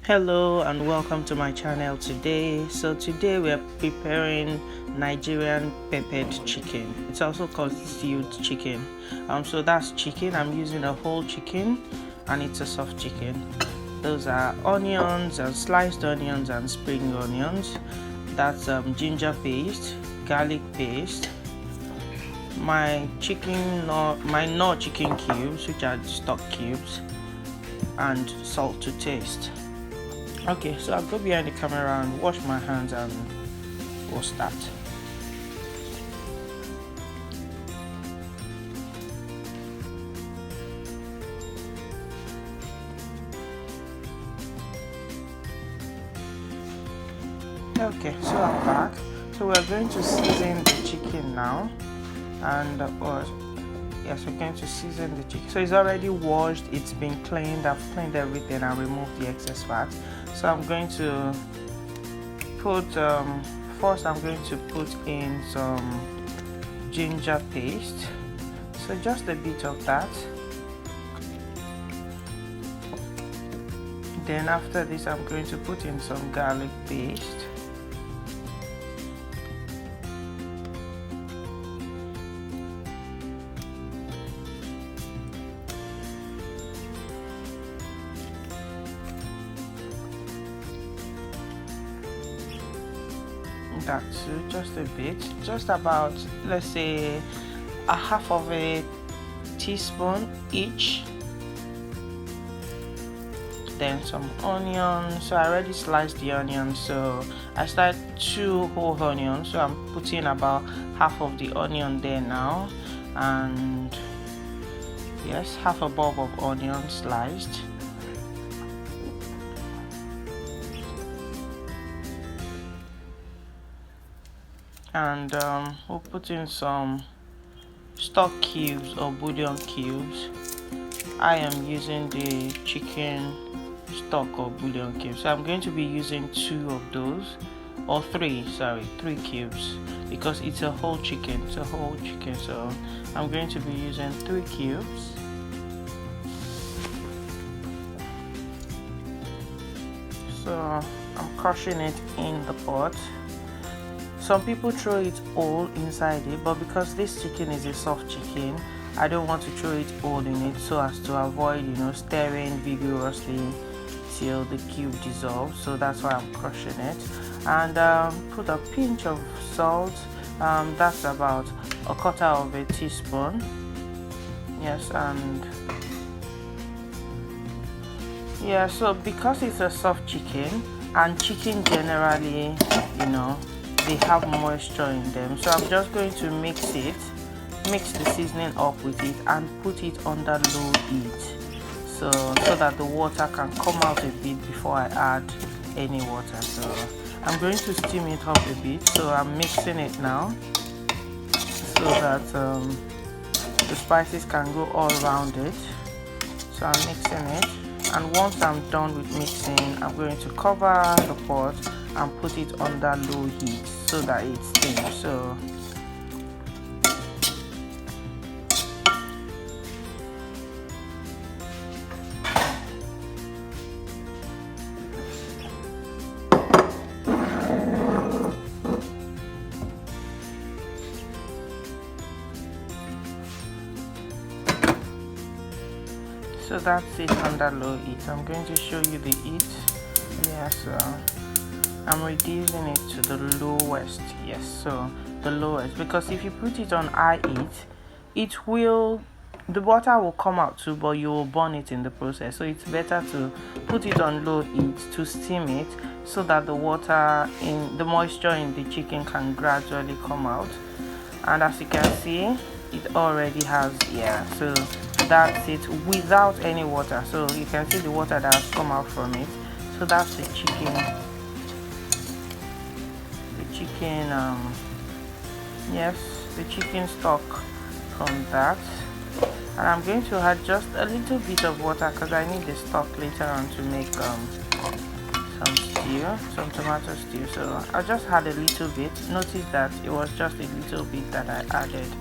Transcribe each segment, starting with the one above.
Hello and welcome to my channel today. So today we are preparing Nigerian peppered chicken. It's also called stewed chicken. So that's chicken. I'm using a whole chicken and it's a soft chicken. Those are onions and sliced onions and spring onions. That's ginger paste, garlic paste, my Knorr chicken cubes, which are stock cubes, and salt to taste. Okay, so I'll go behind the camera and wash my hands and we'll start. Okay, so I'm back. So we're going to season the chicken now, and yes, we're going to season the chicken. So it's already washed, it's been cleaned. I've cleaned everything and removed the excess fat. So I'm going to put first I'm going to put in some ginger paste, so just a bit of that. Then after this I'm going to put in some garlic paste. That too, just a bit, just about, let's say, a half of a teaspoon each. Then some onions. So I already sliced the onions, so I started 2 whole onions, so I'm putting about half of the onion there now, and yes, half a bulb of onion sliced. And we'll put in some stock cubes or bouillon cubes. I am using the chicken stock or bouillon cubes, so I'm going to be using 2 of those, or 3 cubes, because it's a whole chicken. So I'm going to be using 3 cubes. So I'm crushing it in the pot. Some people throw it all inside it, but because this chicken is a soft chicken, I don't want to throw it all in it, so as to avoid, stirring vigorously till the cube dissolves. So that's why I'm crushing it. And put a pinch of salt. That's about a quarter of a teaspoon. Yes, and yeah, so because it's a soft chicken, and chicken generally, they have moisture in them, so I'm just going to mix the seasoning up with it and put it under low heat, so that the water can come out a bit before I add any water. So I'm going to steam it up a bit, so I'm mixing it now so that the spices can go all around it. So I'm mixing it, and once I'm done with mixing, I'm going to cover the pot and put it under low heat so that it steams. So that's it under low heat. I'm going to show you the heat. Yeah, so I'm reducing it to the lowest. Yes, so the lowest, because if you put it on high heat, the water will come out too, but you will burn it in the process. So it's better to put it on low heat to steam it, so that the moisture in the chicken can gradually come out. And as you can see, it already has, so that's it without any water. So you can see the water that has come out from it. So that's the chicken the chicken stock from that. And I'm going to add just a little bit of water because I need the stock later on to make some tomato stew. So I'll just add a little bit. Notice that it was just a little bit that I added.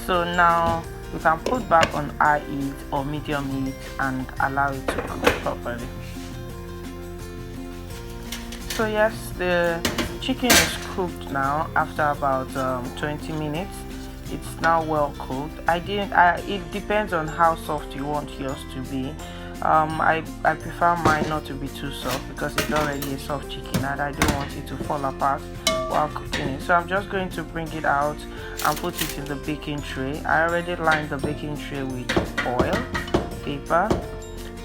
So now you can put back on high heat or medium heat and allow it to cook properly. So yes, the chicken is cooked now after about 20 minutes. It's now well cooked. It depends on how soft you want yours to be. I prefer mine not to be too soft because it's already a soft chicken and I don't want it to fall apart while cooking it. So I'm just going to bring it out and put it in the baking tray. I already lined the baking tray with oil paper,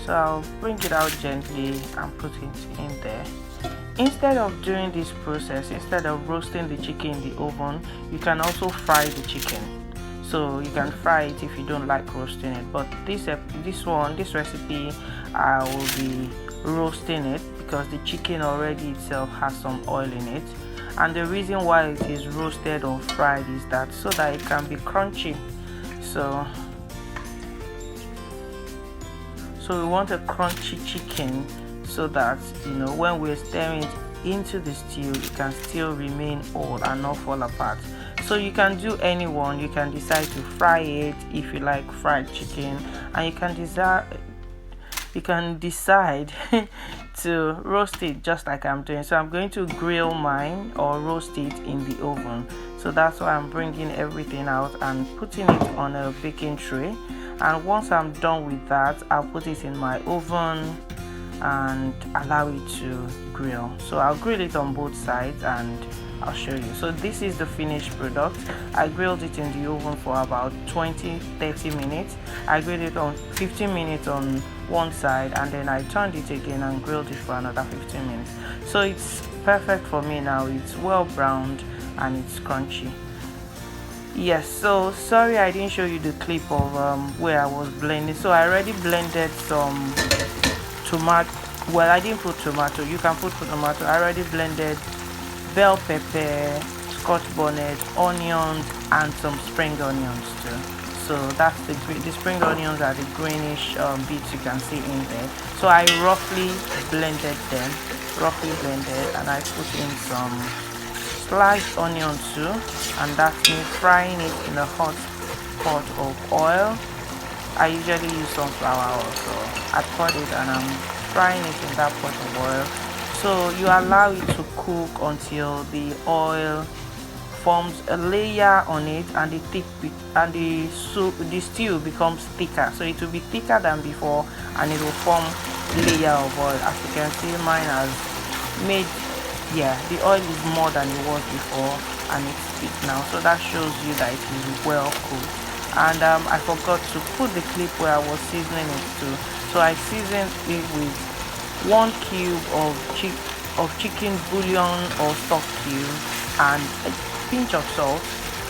so I'll bring it out gently and put it in there. Instead of doing this process, instead of roasting the chicken in the oven, you can also fry the chicken. So you can fry it if you don't like roasting it, but this recipe, I will be roasting it because the chicken already itself has some oil in it, and the reason why it is roasted or fried is that so that it can be crunchy. So we want a crunchy chicken so that, you know, when we're stirring it into the stew, it can still remain whole and not fall apart. So you can do any one. You can decide to fry it if you like fried chicken, and you can decide to roast it just like I'm doing. So I'm going to grill mine or roast it in the oven. So that's why I'm bringing everything out and putting it on a baking tray. And once I'm done with that, I'll put it in my oven and allow it to grill. So I'll grill it on both sides and I'll show you. So this is the finished product. I grilled it in the oven for about 20-30 minutes. I grilled it on 15 minutes on one side, and then I turned it again and grilled it for another 15 minutes. So it's perfect for me now. It's well browned and it's crunchy. Yes, so sorry I didn't show you the clip of where I was blending. So I already blended some tomato. Well, I didn't put tomato. You can put tomato. I already blended bell pepper, scotch bonnet, onions, and some spring onions too. So that's the spring onions are the greenish bits you can see in there. So I roughly blended them, and I put in some sliced onion too, and that's me frying it in a hot pot of oil. I usually use sunflower oil, so I poured it and I'm frying it in that pot of oil. So you allow it to cook until the oil forms a layer on it and the stew becomes thicker. So it will be thicker than before and it will form a layer of oil. As you can see, mine has made, yeah, the oil is more than it was before and it's thick now. So that shows you that it is well cooked. And I forgot to put the clip where I was seasoning it too. So I seasoned it with 1 cube of chicken bouillon or stock cube and a pinch of salt.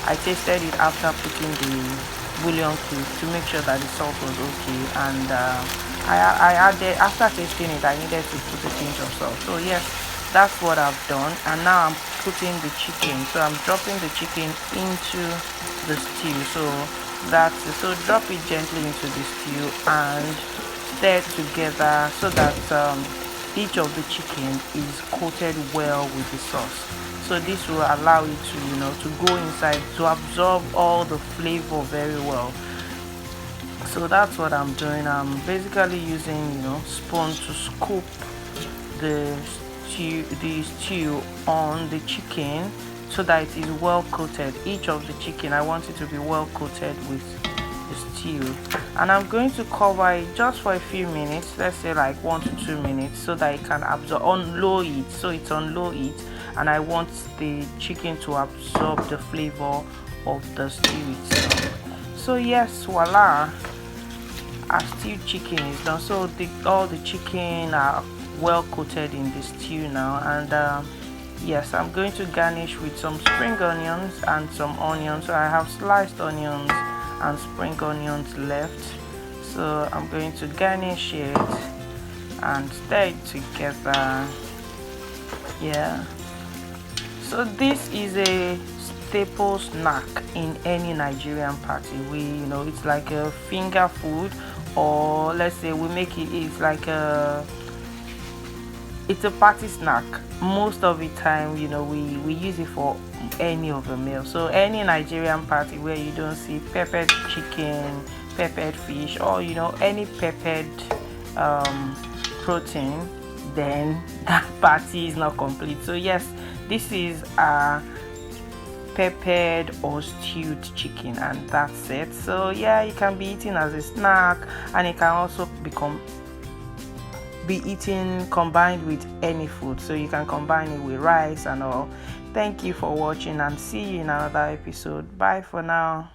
I tasted it after putting the bouillon cube to make sure that the salt was okay, and I added, after tasting it, I needed to put a pinch of salt. So yes, that's what I've done, and now I'm putting the chicken. So I'm dropping the chicken into the stew. So drop it gently into the stew and stir together so that each of the chicken is coated well with the sauce. So this will allow it to, you know, to go inside, to absorb all the flavor very well. So that's what I'm doing. I'm basically using, you know, spoon to scoop the stew on the chicken so that it is well coated. Each of the chicken, I want it to be well coated with the stew, and I'm going to cover it just for a few minutes, let's say like 1 to 2 minutes, so that it can absorb on low heat. So it's on low heat, and I want the chicken to absorb the flavor of the stew itself. So yes, voila, our stewed chicken is done. So all the chicken are well coated in the stew now, and yes, I'm going to garnish with some spring onions and some onions. So I have sliced onions and spring onions left, so I'm going to garnish it and stir it together. Yeah, so this is a staple snack in any Nigerian party. It's like a finger food, or let's say we make it, it's a party snack. Most of the time, we use it for any of the meals. So any Nigerian party where you don't see peppered chicken, peppered fish, or any peppered protein, then that party is not complete. So yes, this is a peppered or stewed chicken, and that's it. So yeah, you can be eating as a snack, and it can also be eaten combined with any food. So you can combine it with rice and all. Thank you for watching, and see you in another episode. Bye for now.